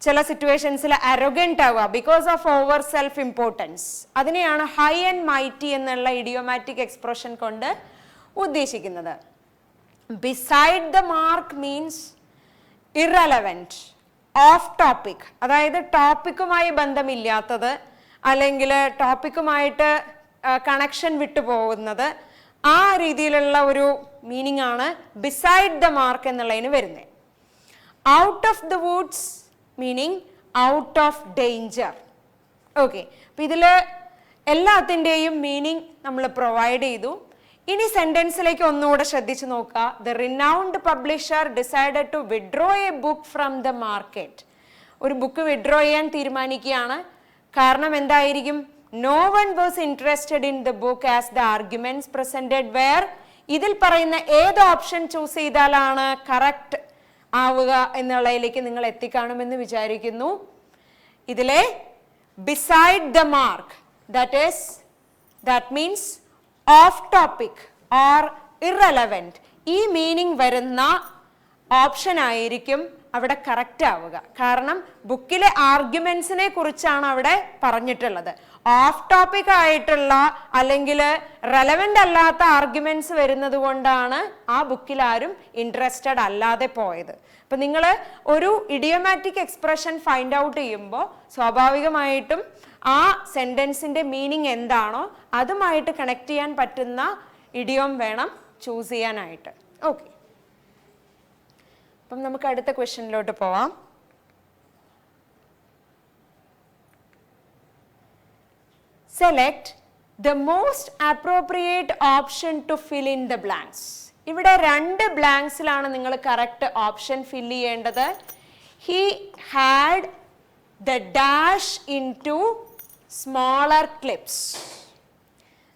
ചില സിറ്റുവേഷൻസിൽ അരോഗന്റ് ആവുക because of over self importance. അതിനെയാണ് ഹൈ ആൻഡ് മൈറ്റി എന്നുള്ള ഇഡിയോമാറ്റിക് എക്സ്പ്രഷൻ കൊണ്ട് ഉദ്ദേശിക്കുന്നത്. Beside the mark means irrelevant, of topic. അതായത് ടോപ്പിക്കുമായി ബന്ധമില്ലാത്തത്, അല്ലെങ്കിൽ ടോപ്പിക്കുമായിട്ട് കണക്ഷൻ വിട്ടുപോകുന്നത്, ആ രീതിയിലുള്ള ഒരു മീനിങ് ആണ് ബിസൈഡ് ദ മാർക്ക് എന്നുള്ളതിന് വരുന്നത്. Out of the Woods meaning out of danger. Okay, അപ്പം ഇതിൽ എല്ലാത്തിൻ്റെയും മീനിങ് നമ്മൾ പ്രൊവൈഡ് ചെയ്തു. ഇനി സെന്റൻസിലേക്ക് ഒന്നുകൂടെ ശ്രദ്ധിച്ചു നോക്കുക. The renowned publisher decided to withdraw a book from the market. ഒരു ബുക്ക് വിഡ്രോ ചെയ്യാൻ തീരുമാനിക്കുകയാണ്. കാരണം എന്തായിരിക്കും? No one was interested in the book as the arguments presented were. ഇതിൽ പറയുന്ന ഏത് ഓപ്ഷൻ ചൂസ് ചെയ്താലാണ് കറക്റ്റ് ആവുക എന്നുള്ളതിലേക്ക് നിങ്ങൾ എത്തിക്കാണുമെന്ന് വിചാരിക്കുന്നു. ഇതിലെ beside the mark, that means of topic or irrelevant, ഈ മീനിങ് വരുന്ന ഓപ്ഷൻ ആയിരിക്കും അവിടെ കറക്റ്റ് ആവുക. കാരണം ബുക്കിലെ ആർഗ്യുമെന്റ്സിനെ കുറിച്ചാണ് അവിടെ പറഞ്ഞിട്ടുള്ളത്. ഓഫ് ടോപ്പിക് ആയിട്ടുള്ള അല്ലെങ്കിൽ റെലവൻ്റ് അല്ലാത്ത ആർഗ്യുമെന്റ്സ് വരുന്നത് കൊണ്ടാണ് ആ ബുക്കിൽ ആരും ഇൻട്രസ്റ്റഡ് അല്ലാതെ പോയത്. അപ്പം നിങ്ങൾ ഒരു ഇഡിയോമാറ്റിക് എക്സ്പ്രഷൻ ഫൈൻഡ് ഔട്ട് ചെയ്യുമ്പോൾ സ്വാഭാവികമായിട്ടും ആ സെന്റൻസിന്റെ മീനിങ് എന്താണോ അതുമായിട്ട് കണക്ട് ചെയ്യാൻ പറ്റുന്ന ഇഡിയോം വേണം ചൂസ് ചെയ്യാനായിട്ട്. ഓക്കെ, അപ്പം നമുക്ക് അടുത്ത ക്വസ്റ്റ്യനിലോട്ട് പോവാം. Select the most appropriate option to fill in the blanks. ഇവിടെ 2 ബ്ലാങ്ക്സിലാണ് നിങ്ങൾ കറക്റ്റ് ഓപ്ഷൻ ഫില്ല് ചെയ്യേണ്ടത്. He had the dash into smaller clips.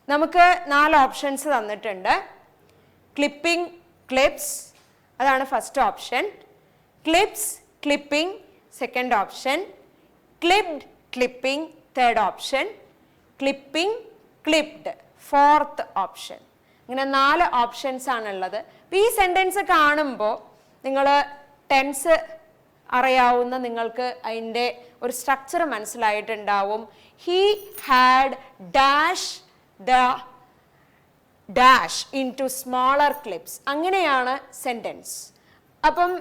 നമുക്ക് 4 ഓപ്ഷൻസ് തന്നിട്ടുണ്ട്. ക്ലിപ്പിംഗ്, ക്ലിപ്സ്, അതാണ് first option. Clips, clipping, second option. Clipped, clipping, third option. Clipping, clipped, fourth option. ഇങ്ങനെ 4 options ആണുള്ളത്. അപ്പം ഈ സെൻറ്റൻസ് കാണുമ്പോൾ നിങ്ങൾ ടെൻസ് അറിയാവുന്ന നിങ്ങൾക്ക് അതിൻ്റെ ഒരു സ്ട്രക്ചർ മനസ്സിലായിട്ടുണ്ടാവും. He had dash the dash into smaller clips, അങ്ങനെയാണ് സെൻറ്റൻസ്. അപ്പം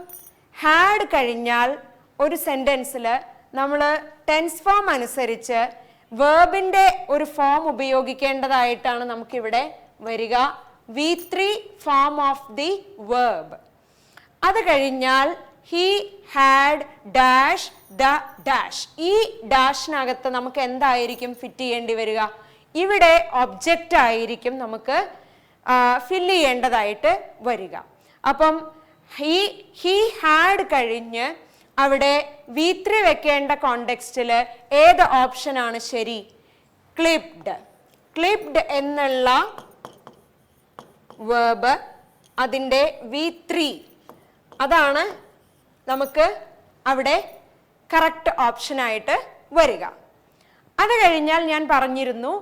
ഹാഡ് കഴിഞ്ഞാൽ ഒരു സെൻറ്റൻസിൽ നമ്മൾ ടെൻസ് ഫോം അനുസരിച്ച് വേർബിൻ്റെ ഒരു ഫോം ഉപയോഗിക്കേണ്ടതായിട്ടാണ് നമുക്കിവിടെ വരിക. V3 form of the verb. അത് കഴിഞ്ഞാൽ he had dash the dash. ഈ ഡാഷിനകത്ത് നമുക്ക് എന്തായിരിക്കും ഫിറ്റ് ചെയ്യേണ്ടി വരിക? ഇവിടെ ഒബ്ജക്റ്റ് ആയിരിക്കും നമുക്ക് ഫില്ല് ചെയ്യേണ്ടതായിട്ട് വരിക. അപ്പം ഹി ഹാഡ് കഴിഞ്ഞ് അവിടെ V3 വെക്കേണ്ട കോണ്ടെക്സ്റ്റിൽ ഏത് ഓപ്ഷനാണ് ശരി? ക്ലിപ്ഡ്. ക്ലിപ്ഡ് എന്നുള്ള വേർബ് അതിൻ്റെ V3 അതാണ് നമുക്ക് അവിടെ കറക്റ്റ് ഓപ്ഷനായിട്ട് വരിക. അത് കഴിഞ്ഞാൽ ഞാൻ പറഞ്ഞിരുന്നു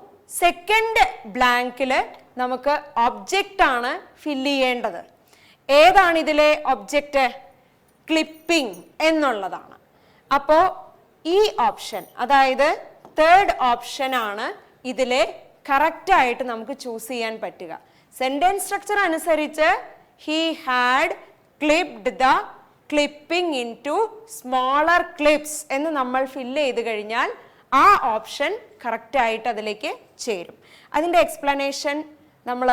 സെക്കൻഡ് ബ്ലാങ്കിൽ നമുക്ക് ഒബ്ജക്റ്റ് ആണ് ഫില്ല് ചെയ്യേണ്ടത്. ഏതാണ് ഇതിലെ ഒബ്ജക്റ്റ്? ക്ലിപ്പിംഗ് എന്നുള്ളതാണ്. അപ്പോൾ ഈ ഓപ്ഷൻ, അതായത് തേർഡ് ഓപ്ഷൻ ആണ് ഇതിലെ കറക്റ്റായിട്ട് നമുക്ക് ചൂസ് ചെയ്യാൻ പറ്റുക. സെൻറ്റൻസ് സ്ട്രക്ചർ അനുസരിച്ച് he had clipped the clipping into smaller clips എന്ന് നമ്മൾ ഫില്ല് ചെയ്ത് കഴിഞ്ഞാൽ ആ ഓപ്ഷൻ കറക്റ്റായിട്ട് അതിലേക്ക് ചേരും. അതിൻ്റെ എക്സ്പ്ലനേഷൻ നമ്മൾ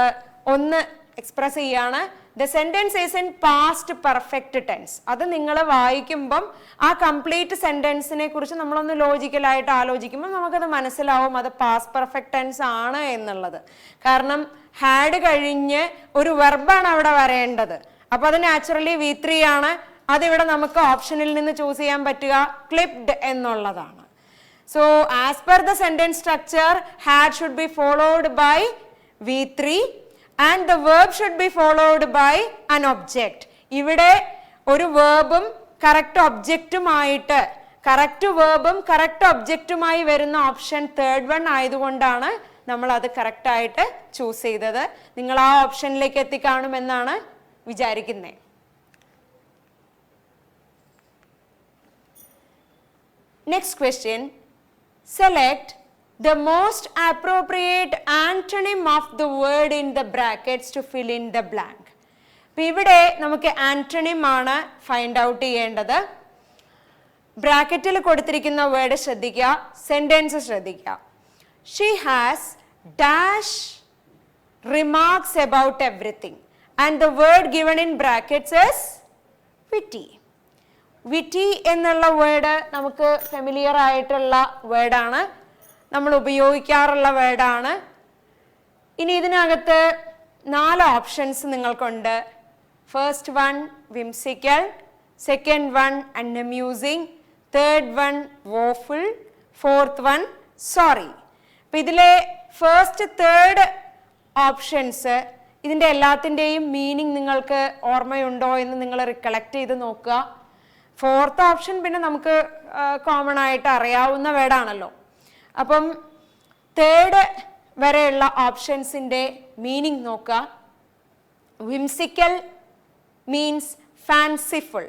ഒന്ന് എക്സ്പ്രസ് ചെയ്യാണ്. The sentence is in past perfect tense. അത് നിങ്ങൾ വായിക്കുമ്പം ആ കംപ്ലീറ്റ് സെന്റൻസിനെ കുറിച്ച് നമ്മളൊന്ന് ലോജിക്കലായിട്ട് ആലോചിക്കുമ്പോൾ നമുക്കത് മനസ്സിലാവും അത് പാസ്റ്റ് പെർഫെക്റ്റ് ടെൻസ് ആണ് എന്നുള്ളത്. കാരണം ഹാഡ് കഴിഞ്ഞ് ഒരു വെർബാണ് അവിടെ വരേണ്ടത്. അപ്പൊ അത് നാച്ചുറലി V3 ആണ്. അതിവിടെ നമുക്ക് ഓപ്ഷനിൽ നിന്ന് ചൂസ് ചെയ്യാൻ പറ്റുക ക്ലിപ്ഡ് എന്നുള്ളതാണ്. So as per the sentence structure had should be followed by V3 and the verb should be followed by an object. ഇവിടെ ഒരു വേർബും കറക്റ്റ് ഒബ്ജക്റ്റുമായിട്ട് കറക്റ്റ് വേർബും കറക്റ്റ് ഒബ്ജക്റ്റുമായി വരുന്ന ഓപ്ഷൻ തേർഡ് വൺ ആയതുകൊണ്ടാണ് നമ്മൾ അത് കറക്റ്റ് ആയിട്ട് ചൂസ് ചെയ്തത്. നിങ്ങൾ ആ ഓപ്ഷനിലേക്ക് എത്തിക്കാണുമെന്നാണ് വിചാരിക്കുന്നത്. Next question, select the most appropriate antonym of the word in the brackets to fill in the blank. അപ്പോൾ ഇവിടെ നമുക്ക് ആന്റണിം ആണ് ഫൈൻഡ് ഔട്ട് ചെയ്യേണ്ടത്. ബ്രാക്കറ്റിൽ കൊടുത്തിരിക്കുന്ന വേർഡ് ശ്രദ്ധിക്കുക, സെന്റൻസ് ശ്രദ്ധിക്കുക. She has dash remarks about everything and the word given in brackets is witty. Witty എന്നുള്ള വേർഡ് നമുക്ക് ഫെമിലിയർ ആയിട്ടുള്ള വേർഡാണ്, നമ്മൾ ഉപയോഗിക്കാറുള്ള വേർഡാണ്. ഇനി ഇതിനകത്ത് 4 ഓപ്ഷൻസ് നിങ്ങൾക്കുണ്ട്. First one whimsical, second one unamusing, third one woeful, fourth one sorry. അപ്പം ഇതിലെ ഫസ്റ്റ് തേർഡ് ഓപ്ഷൻസ് ഇതിൻ്റെ എല്ലാത്തിൻ്റെയും മീനിങ് നിങ്ങൾക്ക് ഓർമ്മയുണ്ടോ എന്ന് നിങ്ങൾ റിക്കളക്ട് ചെയ്ത് നോക്കുക. ഫോർത്ത് ഓപ്ഷൻ പിന്നെ നമുക്ക് കോമൺ ആയിട്ട് അറിയാവുന്ന വേർഡാണല്ലോ. അപ്പം തേർഡ് വരെയുള്ള ഓപ്ഷൻസിൻ്റെ മീനിങ് നോക്കുക. വിംസിക്കൽ മീൻസ് ഫാൻസിഫുൾ,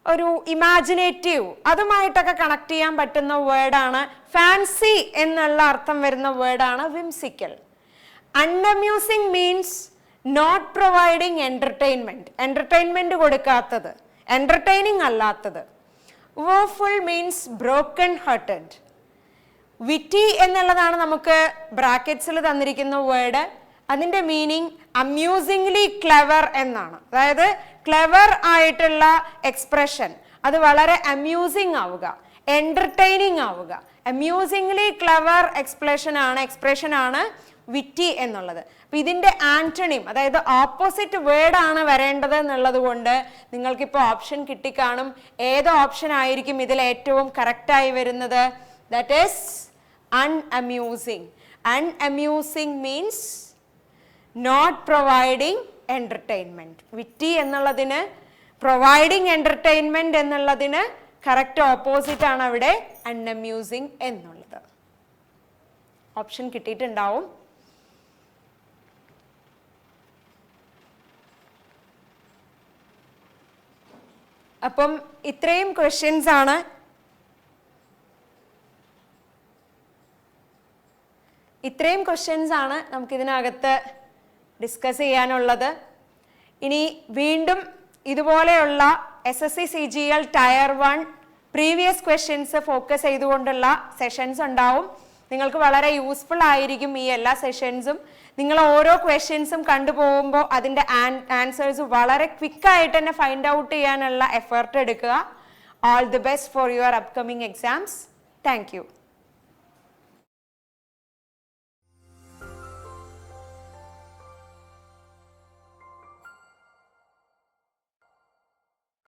ഒരു ഇമാജിനേറ്റീവ്, അതുമായിട്ടൊക്കെ കണക്ട് ചെയ്യാൻ പറ്റുന്ന വേർഡാണ്. ഫാൻസി എന്നുള്ള അർത്ഥം വരുന്ന വേർഡാണ് വിംസിക്കൽ. അൺഅമ്യൂസിങ് means not providing entertainment, entertainment കൊടുക്കാത്തത്, എൻ്റർടൈനിങ് അല്ലാത്തത്. വോഫുൾ മീൻസ് ബ്രോക്കൺ ഹേർട്ടഡ്. വിറ്റി എന്നുള്ളതാണ് നമുക്ക് ബ്രാക്കറ്റ്സിൽ തന്നിരിക്കുന്ന വേർഡ്. അതിൻ്റെ മീനിങ് അമ്യൂസിംഗ്ലി ക്ലെവർ എന്നാണ്. അതായത് ക്ലെവർ ആയിട്ടുള്ള എക്സ്പ്രഷൻ അത് വളരെ അമ്യൂസിങ് ആവുക, എൻ്റർടൈനിങ് ആവുക. അമ്യൂസിംഗ്ലി ക്ലെവർ എക്സ്പ്രഷൻ ആണ് വിറ്റി എന്നുള്ളത്. അപ്പം ഇതിൻ്റെ ആന്റണിം, അതായത് ഓപ്പോസിറ്റ് വേർഡ് ആണ് വരേണ്ടത് എന്നുള്ളത് കൊണ്ട് നിങ്ങൾക്കിപ്പോൾ ഓപ്ഷൻ കിട്ടിക്കാണും. ഏത് ഓപ്ഷൻ ആയിരിക്കും ഇതിൽ ഏറ്റവും കറക്റ്റായി വരുന്നത്? That is unamusing. Unamusing means not providing entertainment. Witty എന്നുള്ളതിന് പ്രൊവൈഡിങ് എൻ്റർടൈൻമെൻറ്റ് എന്നുള്ളതിന് കറക്റ്റ് ഓപ്പോസിറ്റ് ആണ് അവിടെ അൺഅമ്യൂസിങ് എന്നുള്ളത്. ഓപ്ഷൻ കിട്ടിയിട്ടുണ്ടാവും. അപ്പം ഇത്രയും ക്വസ്റ്റ്യൻസ് ആണ് നമുക്കിതിനകത്ത് ഡിസ്കസ് ചെയ്യാനുള്ളത്. ഇനി വീണ്ടും ഇതുപോലെയുള്ള SSC CGL tier 1 previous questions focus ചെയ്തുകൊണ്ടുള്ള സെഷൻസ് ഉണ്ടാവും. നിങ്ങൾക്ക് വളരെ യൂസ്ഫുൾ ആയിരിക്കും ഈ എല്ലാ സെഷൻസും. നിങ്ങൾ ഓരോ ക്വസ്റ്റ്യൻസും കണ്ടുപോകുമ്പോൾ അതിൻ്റെ ആൻസേഴ്സ് വളരെ ക്വിക്കായിട്ട് തന്നെ ഫൈൻഡ് ഔട്ട് ചെയ്യാനുള്ള എഫേർട്ട് എടുക്കുക. All the best for your upcoming exams. Thank you.